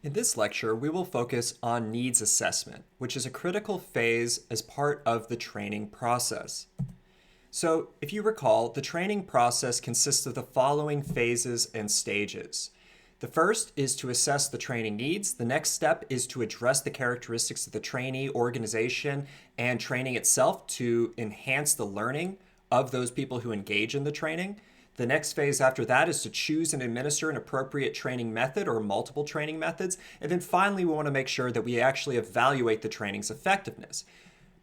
In this lecture, we will focus on needs assessment, which is a critical phase as part of the training process. So, if you recall, the training process consists of the following phases and stages. The first is to assess the training needs. The next step is to address the characteristics of the trainee organization and training itself to enhance the learning of those people who engage in the training. The next phase after that is to choose and administer an appropriate training method or multiple training methods. And then finally, we want to make sure that we actually evaluate the training's effectiveness.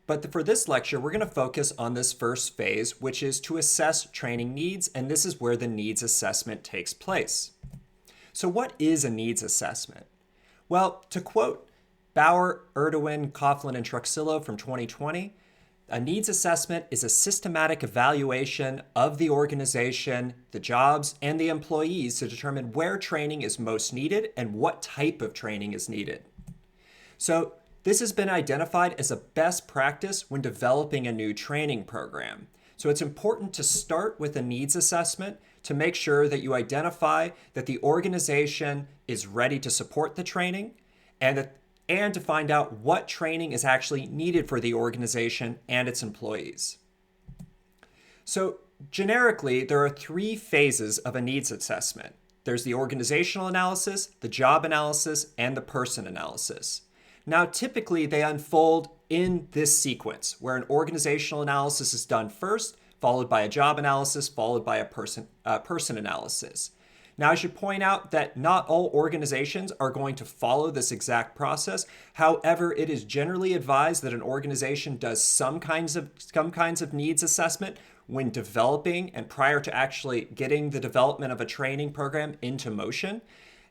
But for this lecture, we're going to focus on this first phase, which is to assess training needs, and this is where the needs assessment takes place. So what is a needs assessment? Well, to quote Bauer, Erdwin, Coughlin, and Truxillo from 2020, a needs assessment is a systematic evaluation of the organization, the jobs, and the employees to determine where training is most needed and what type of training is needed. So this has been identified as a best practice when developing a new training program. So it's important to start with a needs assessment to make sure that you identify that the organization is ready to support the training and to find out what training is actually needed for the organization and its employees. So generically, there are three phases of a needs assessment. There's the organizational analysis, the job analysis, and the person analysis. Now, typically, they unfold in this sequence, where an organizational analysis is done first, followed by a job analysis, followed by a person analysis. Now, I should point out that not all organizations are going to follow this exact process. However, it is generally advised that an organization does some kinds of needs assessment when developing and prior to actually getting the development of a training program into motion.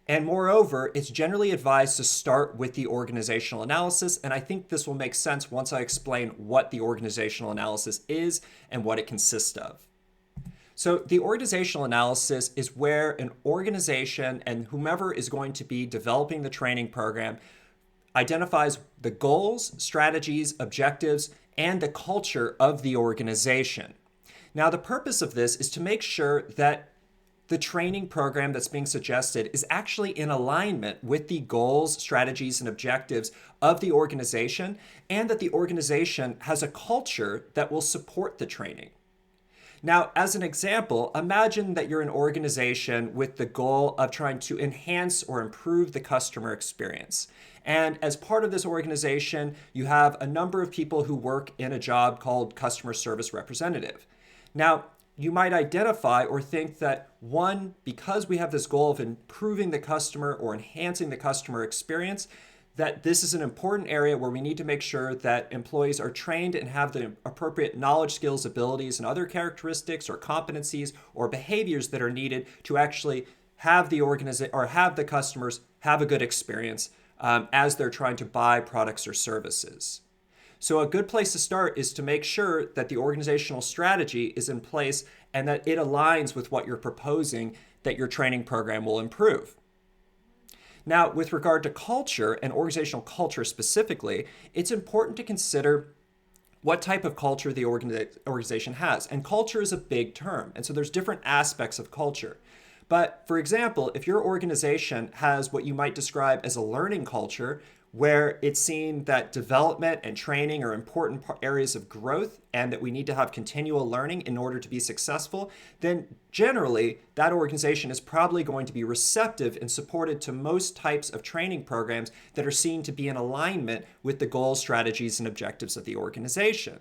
And moreover, it's generally advised to start with the organizational analysis, and I think this will make sense once I explain what the organizational analysis is and what it consists of. So the organizational analysis is where an organization and whomever is going to be developing the training program identifies the goals, strategies, objectives, and the culture of the organization. Now, the purpose of this is to make sure that the training program that's being suggested is actually in alignment with the goals, strategies, and objectives of the organization, and that the organization has a culture that will support the training. Now, as an example, imagine that you're an organization with the goal of trying to enhance or improve the customer experience. And as part of this organization, you have a number of people who work in a job called customer service representative. Now, you might identify or think that, one, because we have this goal of improving the customer or enhancing the customer experience, that this is an important area where we need to make sure that employees are trained and have the appropriate knowledge, skills, abilities, and other characteristics or competencies or behaviors that are needed to actually have the customers have a good experience as they're trying to buy products or services. So a good place to start is to make sure that the organizational strategy is in place and that it aligns with what you're proposing that your training program will improve. Now, with regard to culture and organizational culture specifically, it's important to consider what type of culture the organization has. And culture is a big term, and so there's different aspects of culture. But for example, if your organization has what you might describe as a learning culture, where it's seen that development and training are important areas of growth and that we need to have continual learning in order to be successful, then generally that organization is probably going to be receptive and supported to most types of training programs that are seen to be in alignment with the goals, strategies, and objectives of the organization.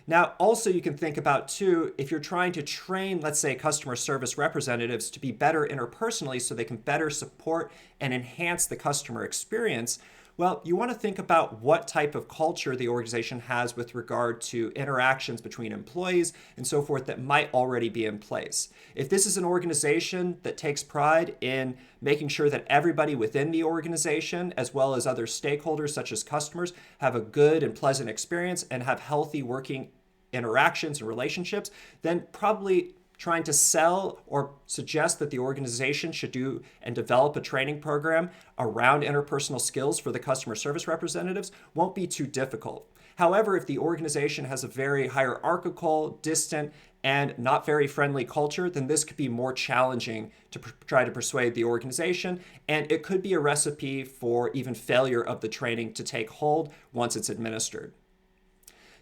Now, also you can think about too, if you're trying to train, let's say, customer service representatives to be better interpersonally so they can better support and enhance the customer experience, well, you want to think about what type of culture the organization has with regard to interactions between employees and so forth that might already be in place. If this is an organization that takes pride in making sure that everybody within the organization, as well as other stakeholders such as customers, have a good and pleasant experience and have healthy working interactions and relationships, then probably trying to sell or suggest that the organization should do and develop a training program around interpersonal skills for the customer service representatives won't be too difficult. However, if the organization has a very hierarchical, distant, and not very friendly culture, then this could be more challenging to try to persuade the organization, and it could be a recipe for even failure of the training to take hold once it's administered.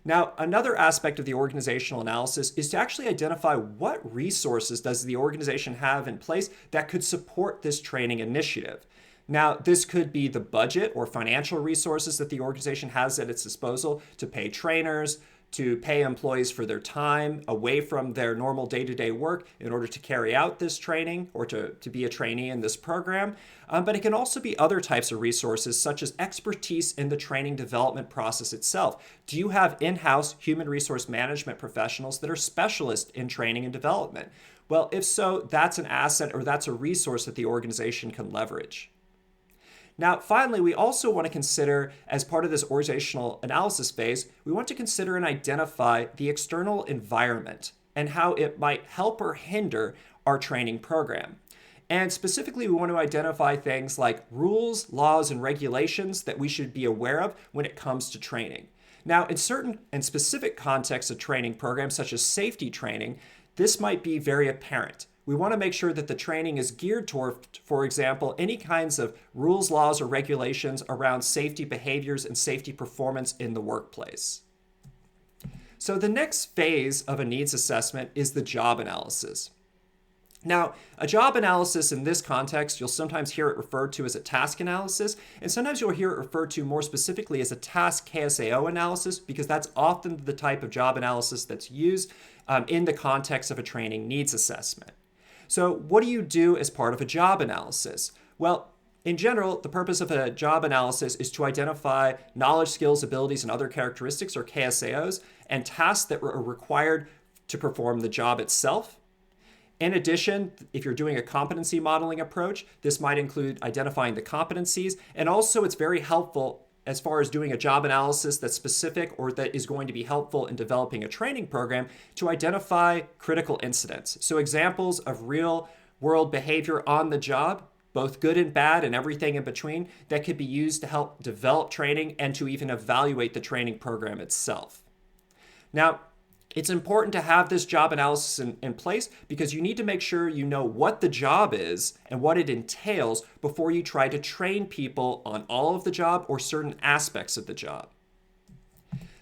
Now, another aspect of the organizational analysis is to actually identify what resources does the organization have in place that could support this training initiative. Now, this could be the budget or financial resources that the organization has at its disposal to pay trainers, to pay employees for their time away from their normal day-to-day work in order to carry out this training or to be a trainee in this program. But it can also be other types of resources, such as expertise in the training development process itself. Do you have in-house human resource management professionals that are specialists in training and development? Well, if so, that's an asset or that's a resource that the organization can leverage. Now, finally, we also want to consider, as part of this organizational analysis phase, we want to consider and identify the external environment and how it might help or hinder our training program. And specifically, we want to identify things like rules, laws, and regulations that we should be aware of when it comes to training. Now, in certain and specific contexts of training programs, such as safety training, this might be very apparent. We want to make sure that the training is geared toward, for example, any kinds of rules, laws, or regulations around safety behaviors and safety performance in the workplace. So the next phase of a needs assessment is the job analysis. Now, a job analysis in this context, you'll sometimes hear it referred to as a task analysis, and sometimes you'll hear it referred to more specifically as a task KSAO analysis, because that's often the type of job analysis that's used in the context of a training needs assessment. So what do you do as part of a job analysis? Well, in general, the purpose of a job analysis is to identify knowledge, skills, abilities, and other characteristics, or KSAOs, and tasks that are required to perform the job itself. In addition, if you're doing a competency modeling approach, this might include identifying the competencies, and also it's very helpful as far as doing a job analysis that's specific or that is going to be helpful in developing a training program to identify critical incidents. So examples of real world behavior on the job, both good and bad and everything in between, that could be used to help develop training and to even evaluate the training program itself. Now, it's important to have this job analysis in place because you need to make sure you know what the job is and what it entails before you try to train people on all of the job or certain aspects of the job.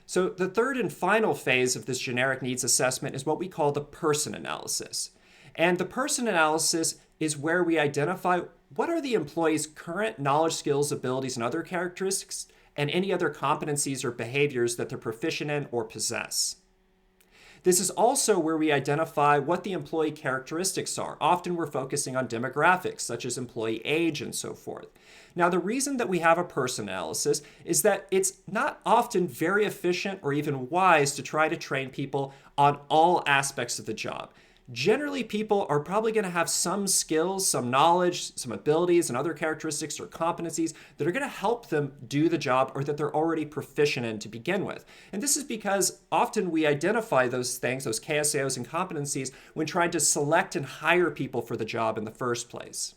So the third and final phase of this generic needs assessment is what we call the person analysis. And the person analysis is where we identify what are the employee's current knowledge, skills, abilities, and other characteristics, and any other competencies or behaviors that they're proficient in or possess. This is also where we identify what the employee characteristics are. Often we're focusing on demographics, such as employee age and so forth. Now, the reason that we have a person analysis is that it's not often very efficient or even wise to try to train people on all aspects of the job. Generally, people are probably going to have some skills, some knowledge, some abilities, and other characteristics or competencies that are going to help them do the job or that they're already proficient in to begin with. And this is because often we identify those things, those KSAOs and competencies, when trying to select and hire people for the job in the first place.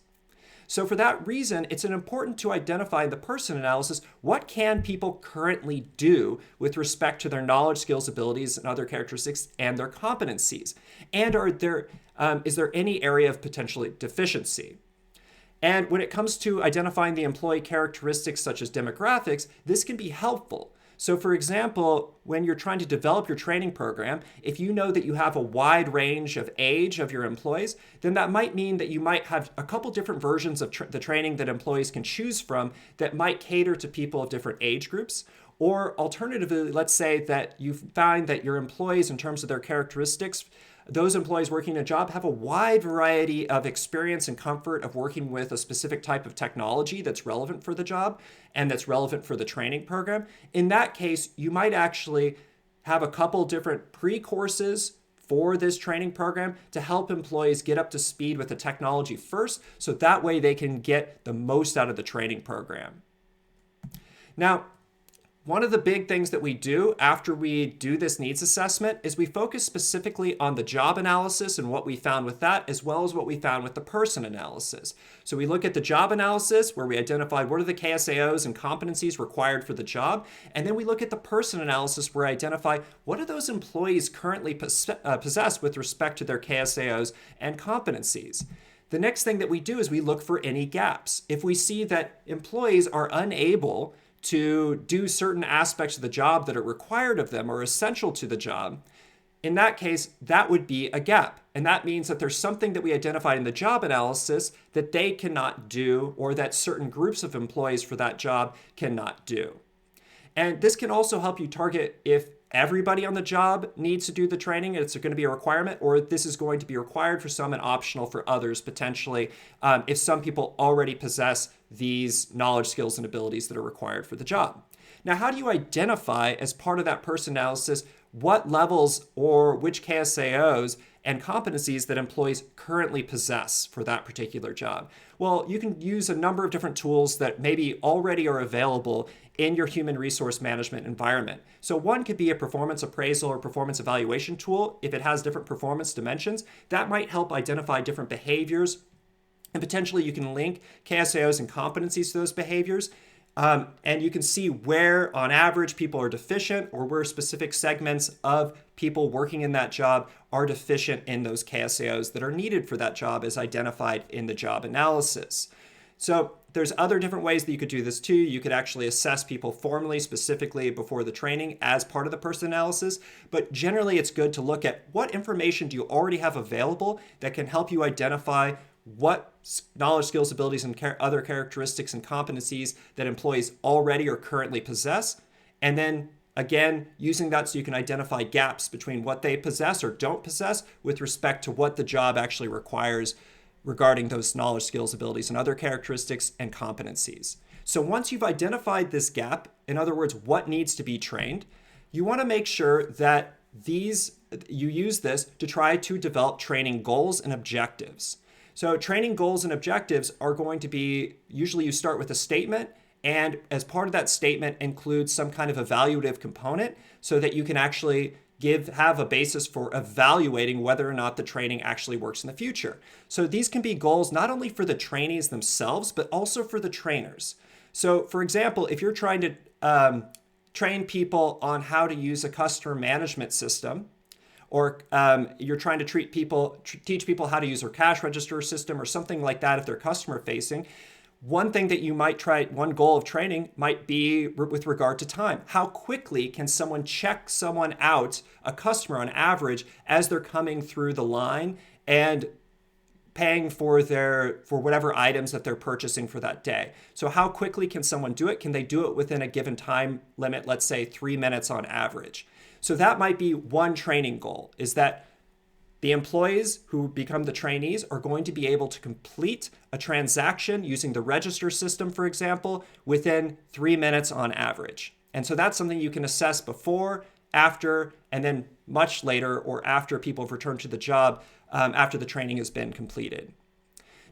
So for that reason, it's important to identify in the person analysis what can people currently do with respect to their knowledge, skills, abilities, and other characteristics and their competencies. And is there any area of potential deficiency? And when it comes to identifying the employee characteristics such as demographics, this can be helpful. So for example, when you're trying to develop your training program, if you know that you have a wide range of age of your employees, then that might mean that you might have a couple different versions of the training that employees can choose from that might cater to people of different age groups. Or alternatively, let's say that you find that your employees, in terms of their characteristics, those employees working a job have a wide variety of experience and comfort of working with a specific type of technology that's relevant for the job and that's relevant for the training program. In that case, you might actually have a couple different pre-courses for this training program to help employees get up to speed with the technology first, so that way they can get the most out of the training program. Now, one of the big things that we do after we do this needs assessment is we focus specifically on the job analysis and what we found with that, as well as what we found with the person analysis. So we look at the job analysis where we identified what are the KSAOs and competencies required for the job. And then we look at the person analysis where we identify what do those employees currently possess with respect to their KSAOs and competencies. The next thing that we do is we look for any gaps. If we see that employees are unable to do certain aspects of the job that are required of them or essential to the job, in that case, that would be a gap. And that means that there's something that we identified in the job analysis that they cannot do or that certain groups of employees for that job cannot do. And this can also help you target if everybody on the job needs to do the training, it's going to be a requirement, or this is going to be required for some and optional for others potentially, if some people already possess these knowledge, skills, and abilities that are required for the job. Now, how do you identify as part of that person analysis what levels or which KSAOs and competencies that employees currently possess for that particular job? Well, you can use a number of different tools that maybe already are available in your human resource management environment. So one could be a performance appraisal or performance evaluation tool. If it has different performance dimensions, that might help identify different behaviors, and potentially you can link KSAOs and competencies to those behaviors. And you can see where, on average, people are deficient or where specific segments of people working in that job are deficient in those KSAOs that are needed for that job as identified in the job analysis. So there's other different ways that you could do this too. You could actually assess people formally, specifically before the training as part of the person analysis. But generally, it's good to look at what information do you already have available that can help you identify what knowledge, skills, abilities, and other characteristics and competencies that employees already or currently possess. And then again, using that so you can identify gaps between what they possess or don't possess with respect to what the job actually requires regarding those knowledge, skills, abilities, and other characteristics and competencies. So once you've identified this gap, in other words, what needs to be trained, you want to make sure that you use this to try to develop training goals and objectives. So training goals and objectives are going to be, usually you start with a statement, and as part of that statement includes some kind of evaluative component so that you can actually have a basis for evaluating whether or not the training actually works in the future. So these can be goals not only for the trainees themselves, but also for the trainers. So for example, if you're trying to train people on how to use a customer management system, or you're trying to teach people how to use their cash register system or something like that if they're customer facing, one thing that you might try, one goal of training might be with regard to time. How quickly can someone check someone out, a customer on average, as they're coming through the line and paying for whatever items that they're purchasing for that day? So how quickly can someone do it? Can they do it within a given time limit, let's say 3 minutes on average? So that might be one training goal, is that the employees who become the trainees are going to be able to complete a transaction using the register system, for example, within 3 minutes on average. And so that's something you can assess before, after, and then much later or after people have returned to the job after the training has been completed.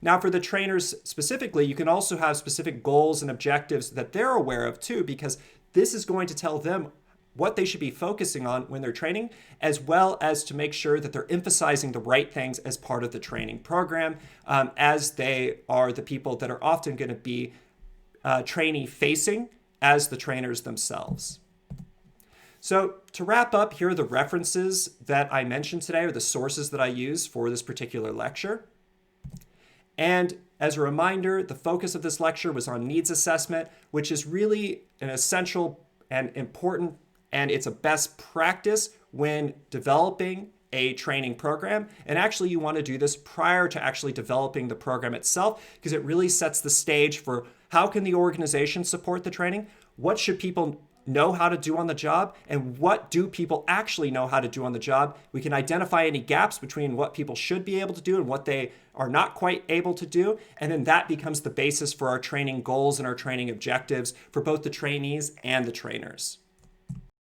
Now, for the trainers specifically, you can also have specific goals and objectives that they're aware of too, because this is going to tell them what they should be focusing on when they're training, as well as to make sure that they're emphasizing the right things as part of the training program, as they are the people that are often going to be trainee facing as the trainers themselves. So to wrap up, here are the references that I mentioned today, or the sources that I use for this particular lecture. And as a reminder, the focus of this lecture was on needs assessment, which is really an essential and important, and it's a best practice when developing a training program. And actually, you want to do this prior to actually developing the program itself, because it really sets the stage for how can the organization support the training? What should people know how to do on the job? And what do people actually know how to do on the job? We can identify any gaps between what people should be able to do and what they are not quite able to do. And then that becomes the basis for our training goals and our training objectives for both the trainees and the trainers.